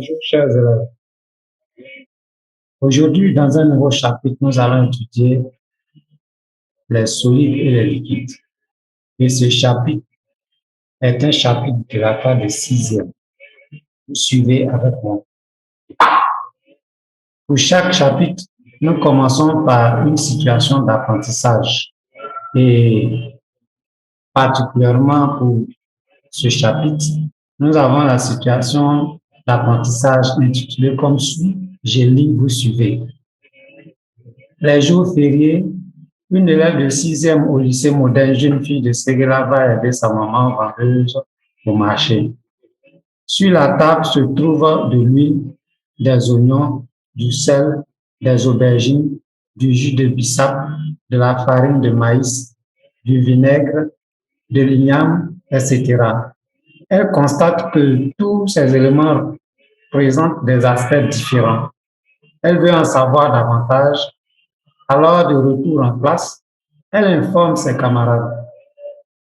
Bonjour, chers élèves. Aujourd'hui, dans un nouveau chapitre, nous allons étudier les solides et les liquides. Et ce chapitre est un chapitre de la classe de 6e. Vous suivez avec moi. Pour chaque chapitre, nous commençons par une situation d'apprentissage. Et particulièrement pour ce chapitre, nous avons la situation d'apprentissage intitulée comme suit. Je lis, vous suivez. Les jours fériés, une élève de 6e au lycée moderne, jeune fille de Séguéla, va aider sa maman vendeuse au marché. Sur la table se trouvent de l'huile, des oignons, du sel, des aubergines, du jus de bissap, de la farine de maïs, du vinaigre, de l'igname, etc. Elle constate que tous ces éléments présentent des aspects différents. Elle veut en savoir davantage. Alors, de retour en classe, elle informe ses camarades.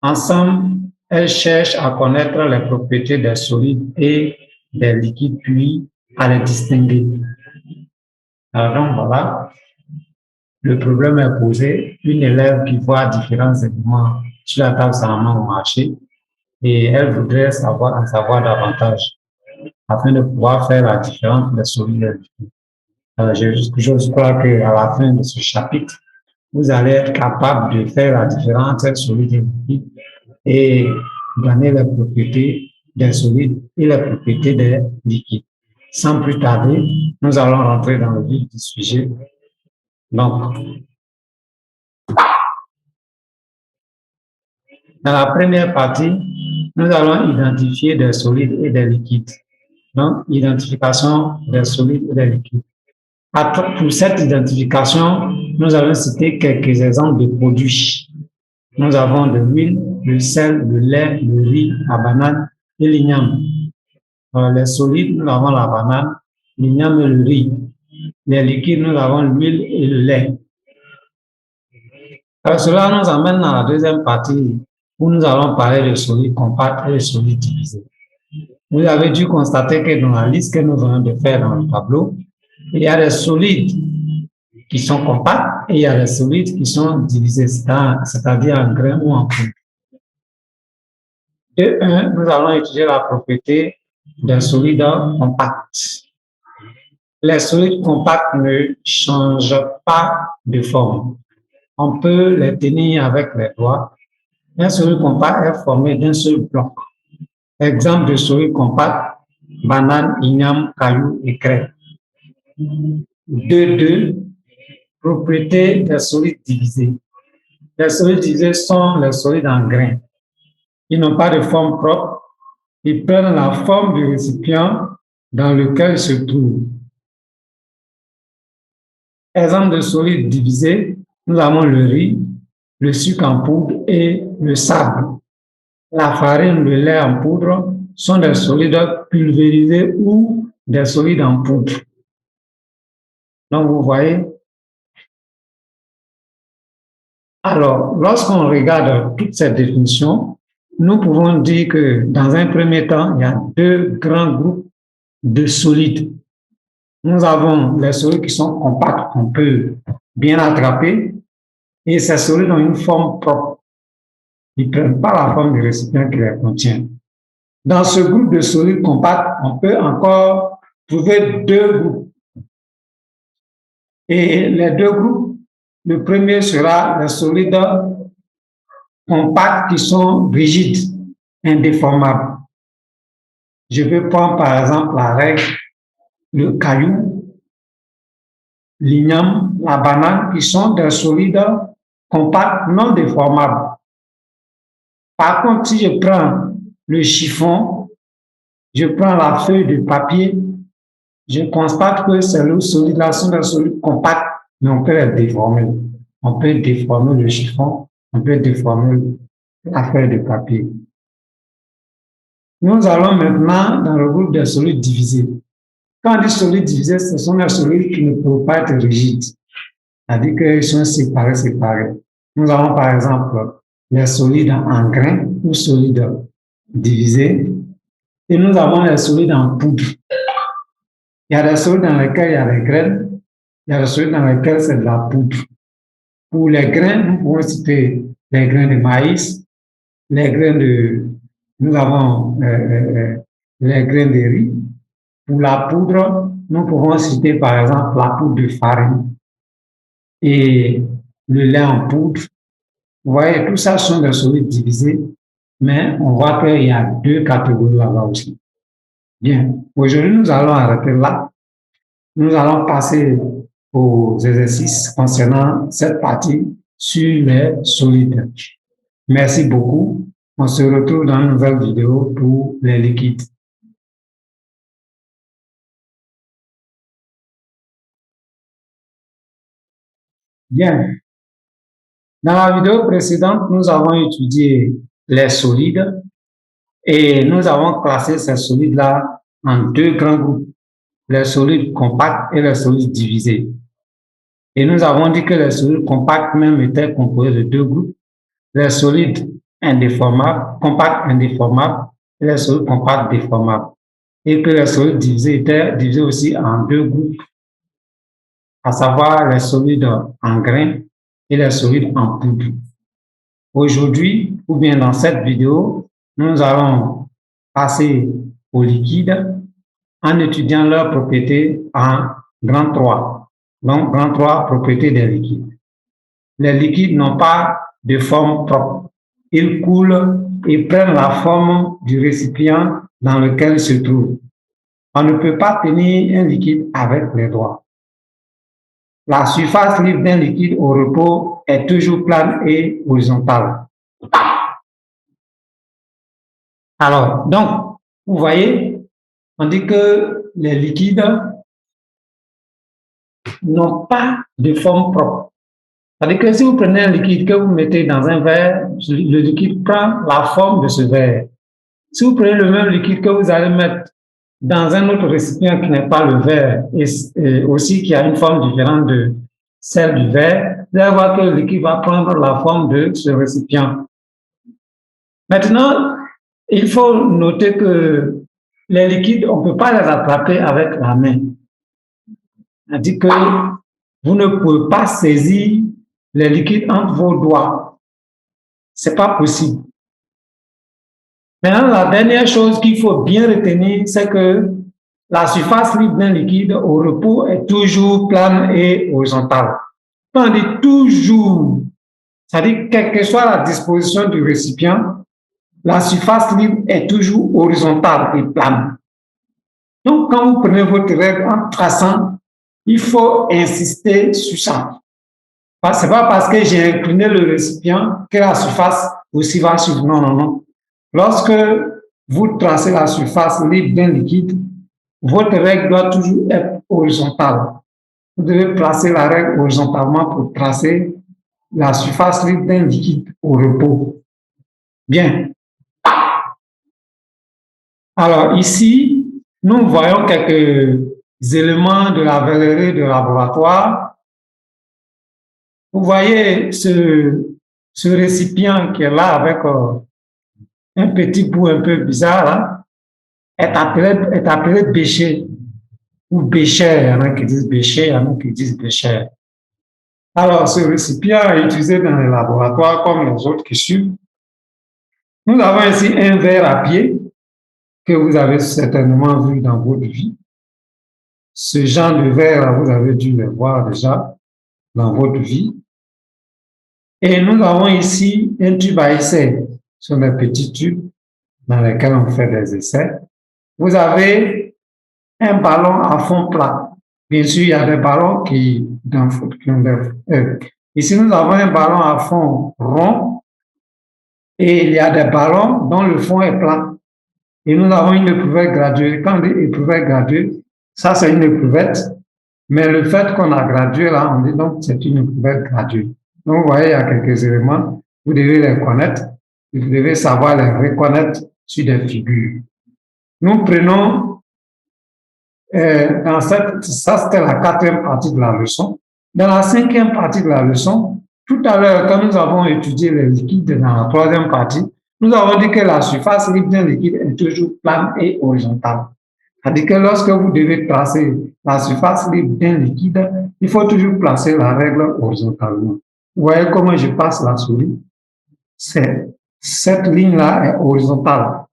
Ensemble, elles cherchent à connaître les propriétés des solides et des liquides, puis à les distinguer. Alors donc, voilà, le problème est posé. Une élève qui voit différents éléments sur la table de sa maman au marché et elle voudrait en savoir davantage afin de pouvoir faire la différence des solides et des liquides. Je crois qu'à la fin de ce chapitre, vous allez être capable de faire la différence entre solide et liquide et donner les propriétés des solides et les propriétés des liquides. Sans plus tarder, nous allons rentrer dans le vif du sujet. Donc, dans la première partie, nous allons identifier des solides et des liquides. Donc, identification des solides et des liquides. Pour cette identification, nous allons citer quelques exemples de produits. Nous avons de l'huile, le sel, le lait, le riz, la banane et l'igname. Les solides, nous avons la banane, l'igname et le riz. Les liquides, nous avons l'huile et le lait. Alors, cela nous amène dans la deuxième partie où nous allons parler de solides compacts et de solides divisés. Vous avez dû constater que dans la liste que nous venons de faire dans le tableau, il y a des solides qui sont compacts et il y a des solides qui sont divisés, c'est-à-dire en grains ou en poudre. De 1, nous allons étudier la propriété d'un solide compact. Les solides compacts ne changent pas de forme. On peut les tenir avec les doigts. Un solide compact est formé d'un seul bloc. Exemple de solide compact, banane, igname, caillou et craie. 2. Propriété des solides divisés. Les solides divisés sont les solides en grains. Ils n'ont pas de forme propre. Ils prennent la forme du récipient dans lequel ils se trouvent. Exemple de solides divisés, nous avons le riz, le sucre en poudre et le sable. La farine, le lait en poudre sont des solides pulvérisés ou des solides en poudre. Donc, vous voyez. Alors, lorsqu'on regarde toutes ces définitions, nous pouvons dire que dans un premier temps, il y a 2 grands groupes de solides. Nous avons les solides qui sont compacts, qu'on peut bien attraper, et ces solides ont une forme propre. Ils ne prennent pas la forme du récipient qui les contient. Dans ce groupe de solides compacts, on peut encore trouver 2 groupes. Et les 2 groupes, le premier sera les solides compacts qui sont rigides, indéformables. Je vais prendre par exemple la règle, le caillou, l'igname, la banane, qui sont des solides compacts non déformables. Par contre, si je prends le chiffon, je prends la feuille de papier, je constate que ces solides-là sont des solides compacts, mais on peut les déformer. On peut déformer le chiffon, on peut déformer la feuille de papier. Nous allons maintenant dans le groupe des solides divisés. Quand on dit solides divisés, ce sont des solides qui ne peuvent pas être rigides, c'est-à-dire qu'ils sont séparés. Nous avons par exemple les solides en grains ou solides divisés, et nous avons les solides en poudre. Il y a des solides dans lesquels il y a des graines, il y a des solides dans lesquels c'est de la poudre. Pour les grains, nous pouvons citer les grains de maïs, les grains de, nous avons les grains de riz. Pour la poudre, nous pouvons citer par exemple la poudre de farine et le lait en poudre. Vous voyez, tout ça sont des solides divisés, mais on voit qu'il y a deux catégories là-bas aussi. Bien, aujourd'hui, nous allons arrêter là. Nous allons passer aux exercices concernant cette partie sur les solides. Merci beaucoup. On se retrouve dans une nouvelle vidéo pour les liquides. Bien. Dans la vidéo précédente, nous avons étudié les solides et nous avons classé ces solides-là en deux grands groupes, les solides compacts et les solides divisés. Et nous avons dit que les solides compacts même étaient composés de deux groupes, les solides indéformables, compacts indéformables et les solides compacts déformables. Et que les solides divisés étaient divisés aussi en deux groupes, à savoir les solides en grains et les solides en poudre. Aujourd'hui, ou bien dans cette vidéo, nous allons passer aux liquides en étudiant leurs propriétés en grand 3. Donc, grand 3, propriétés des liquides. Les liquides n'ont pas de forme propre. Ils coulent et prennent la forme du récipient dans lequel ils se trouvent. On ne peut pas tenir un liquide avec les doigts. La surface libre d'un liquide au repos est toujours plane et horizontale. Alors, donc, vous voyez, on dit que les liquides n'ont pas de forme propre. C'est-à-dire que si vous prenez un liquide que vous mettez dans un verre, le liquide prend la forme de ce verre. Si vous prenez le même liquide que vous allez mettre dans un autre récipient qui n'est pas le verre et aussi qui a une forme différente de celle du verre, vous allez voir que le liquide va prendre la forme de ce récipient. Maintenant, il faut noter que les liquides, on ne peut pas les attraper avec la main. C'est-à-dire que vous ne pouvez pas saisir les liquides entre vos doigts. Ce n'est pas possible. Maintenant, la dernière chose qu'il faut bien retenir, c'est que la surface libre d'un liquide au repos est toujours plane et horizontale. Quand on dit toujours, c'est-à-dire quelle que soit la disposition du récipient, la surface libre est toujours horizontale et plane. Donc, quand vous prenez votre règle en traçant, il faut insister sur ça. Ce n'est pas parce que j'ai incliné le récipient que la surface aussi va suivre. Non, non, non. Lorsque vous tracez la surface libre d'un liquide, votre règle doit toujours être horizontale. Vous devez placer la règle horizontalement pour tracer la surface libre d'un liquide au repos. Bien. Alors ici, nous voyons quelques éléments de la verrerie de laboratoire. Vous voyez ce récipient qui est là avec un petit bout un peu bizarre, là, est appelé bécher ou bécher. Il y en a qui disent bécher, il y en a qui disent bécher. Alors, ce récipient est utilisé dans les laboratoires comme les autres qui suivent. Nous avons ici un verre à pied que vous avez certainement vu dans votre vie. Ce genre de verre, vous avez dû le voir déjà dans votre vie. Et nous avons ici un tube à essai. Ce sont des petits tubes dans lesquels on fait des essais. Vous avez un ballon à fond plat. Bien sûr, il y a des ballons qui ont des... Ici, nous avons un ballon à fond rond et il y a des ballons dont le fond est plat. Et nous avons une éprouvette graduée. Quand on dit éprouvette graduée, ça c'est une éprouvette, mais le fait qu'on a gradué là, on dit donc c'est une éprouvette graduée. Donc vous voyez, il y a quelques éléments, vous devez les connaître, vous devez savoir les reconnaître sur des figures. Nous prenons, ça c'était la 4e partie de la leçon. Dans la 5e partie de la leçon, tout à l'heure, quand nous avons étudié les liquides dans la 3e partie, nous avons dit que la surface libre d'un liquide est toujours plane et horizontale. C'est-à-dire que lorsque vous devez tracer la surface libre d'un liquide, il faut toujours placer la règle horizontalement. Vous voyez comment je passe la souris? Cette ligne-là est horizontale.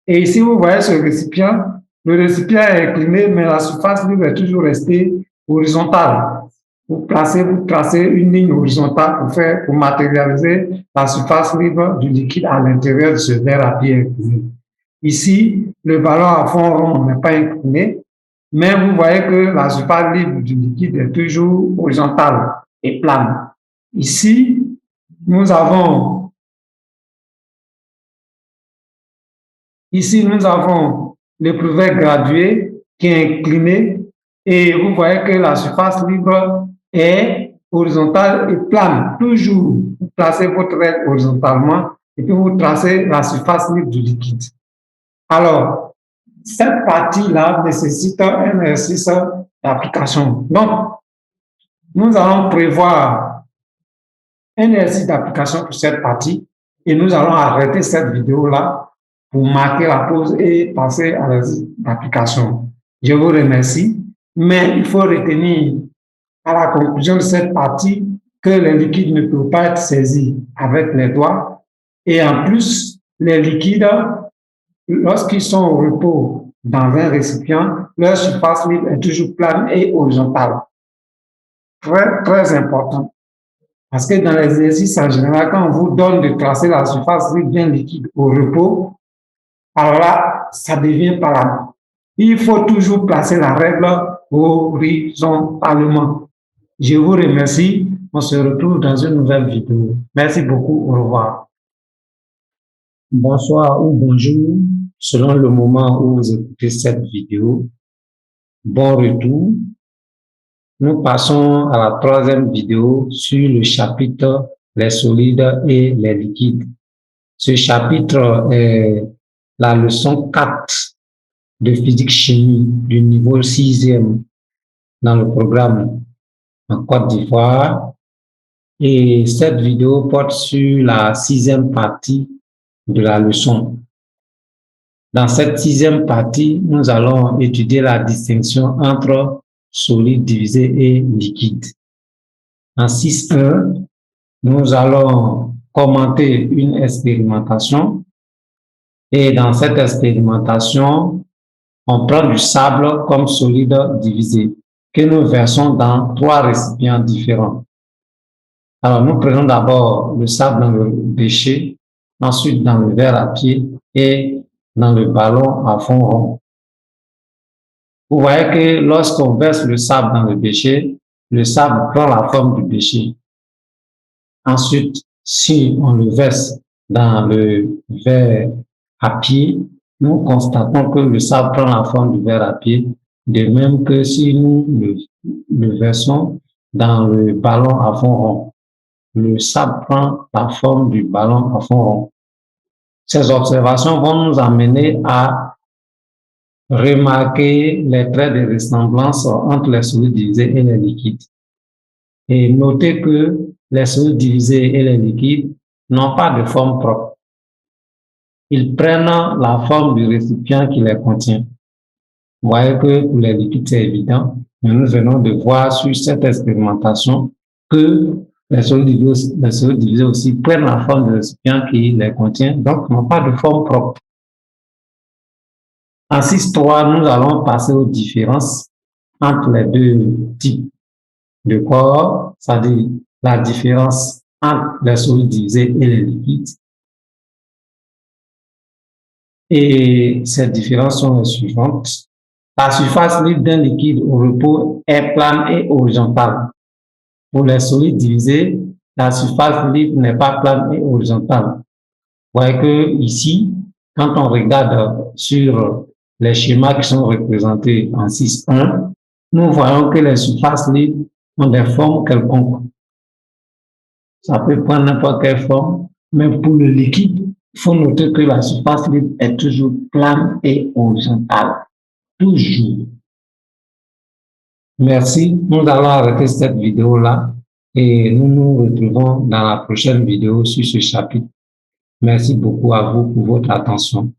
Et ici, vous voyez ce récipient. Le récipient est incliné, mais la surface libre est toujours restée horizontale. Vous tracez une ligne horizontale pour matérialiser la surface libre du liquide à l'intérieur de ce verre à pied incliné. Ici, le ballon à fond rond n'est pas incliné, mais vous voyez que la surface libre du liquide est toujours horizontale et plane. Ici, nous avons l'éprouvé gradué qui est incliné et vous voyez que la surface libre est horizontale et plane. Toujours, vous placez votre règle horizontalement et puis vous tracez la surface libre du liquide. Alors, cette partie-là nécessite un exercice d'application. Donc, nous allons prévoir un exercice d'application pour cette partie et nous allons arrêter cette vidéo-là pour marquer la pause et passer à l'exercice d'application. Je vous remercie, mais il faut retenir à la conclusion de cette partie que les liquides ne peuvent pas être saisis avec les doigts et en plus, les liquides, lorsqu'ils sont au repos dans un récipient, leur surface libre est toujours plane et horizontale. Très, très important. Parce que dans l'exercice, en général, quand on vous donne de tracer la surface libre d'un liquide au repos, alors là, ça devient parable. Il faut toujours placer la règle horizontalement. Je vous remercie. On se retrouve dans une nouvelle vidéo. Merci beaucoup. Au revoir. Bonsoir ou bonjour, selon le moment où vous écoutez cette vidéo. Bon retour. Nous passons à la troisième vidéo sur le chapitre les solides et les liquides. Ce chapitre est la leçon 4 de physique-chimie du niveau 6e dans le programme en Côte d'Ivoire. Et cette vidéo porte sur la 6e partie de la leçon. Dans cette 6e partie, nous allons étudier la distinction entre solide divisé et liquide. En 6.1, nous allons commenter une expérimentation et dans cette expérimentation, on prend du sable comme solide divisé que nous versons dans 3 récipients différents. Alors, nous prenons d'abord le sable dans le bécher, ensuite dans le verre à pied et dans le ballon à fond rond. Vous voyez que lorsqu'on verse le sable dans le bécher, le sable prend la forme du bécher. Ensuite, si on le verse dans le verre à pied, nous constatons que le sable prend la forme du verre à pied, de même que si nous le versons dans le ballon à fond rond. Le sable prend la forme du ballon à fond rond. Ces observations vont nous amener à remarquer les traits de ressemblance entre les solides divisés et les liquides. Et notez que les solides divisés et les liquides n'ont pas de forme propre. Ils prennent la forme du récipient qui les contient. Vous voyez que pour les liquides, c'est évident, mais nous venons de voir sur cette expérimentation que les solides divisés aussi prennent la forme du récipient qui les contient, donc n'ont pas de forme propre. En 6.3, nous allons passer aux différences entre les deux types de corps, c'est-à-dire la différence entre les solides divisés et les liquides. Et ces différences sont les suivantes. La surface libre d'un liquide au repos est plane et horizontale. Pour les solides divisés, la surface libre n'est pas plane et horizontale. Vous voyez que ici, quand on regarde sur les schémas qui sont représentés en 6.1, nous voyons que les surfaces libres ont des formes quelconques. Ça peut prendre n'importe quelle forme, mais pour le liquide, il faut noter que la surface libre est toujours plane et horizontale. Toujours. Merci. Nous allons arrêter cette vidéo-là et nous nous retrouvons dans la prochaine vidéo sur ce chapitre. Merci beaucoup à vous pour votre attention.